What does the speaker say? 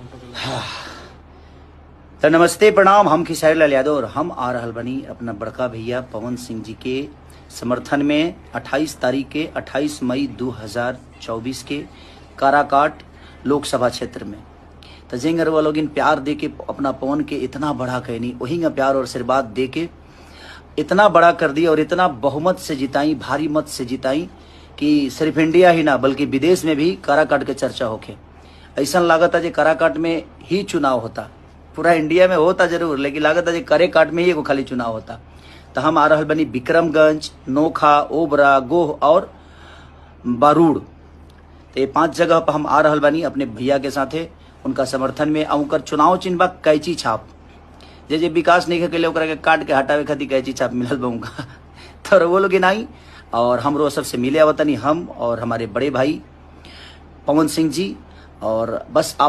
तो नमस्ते प्रणाम, हम खेसारी लाल यादव और हम आ रहल बनी अपना बड़का भैया पवन सिंह जी के समर्थन में 28 मई 2024 के काराकाट लोकसभा क्षेत्र में तो जेंगर वो लोग इन प्यार दे के अपना पवन के इतना बड़ा कहनी, वही का प्यार और आशीर्वाद दे के इतना बड़ा कर दिया और इतना बहुमत से जिताई, भारी मत से जिताई कि सिर्फ इंडिया ही ना बल्कि विदेश में भी काराकाट के चर्चा होके। ऐसा लागत है जो काराकाट में ही चुनाव होता, पूरा इंडिया में होता जरूर, लेकिन लागत है जो काराकाट में ही एगो खाली चुनाव होता। तो हम आ रहल बनी विक्रमगंज, नोखा, ओबरा, गोह और बारूड़, तो ये 5 जगह पर हम आ रहल बनी अपने भैया के साथे उनका समर्थन में। उनकर चुनाव चिन्ह बा कैची छाप, जे विकास नहीं के लिए काट के हटावे खातिर कैची छाप मिलल बा उनका। तो वो लोग नहीं, और हमरो सबसे मिले आवतनी हम और हमारे बड़े भाई पवन सिंह जी, और बस आप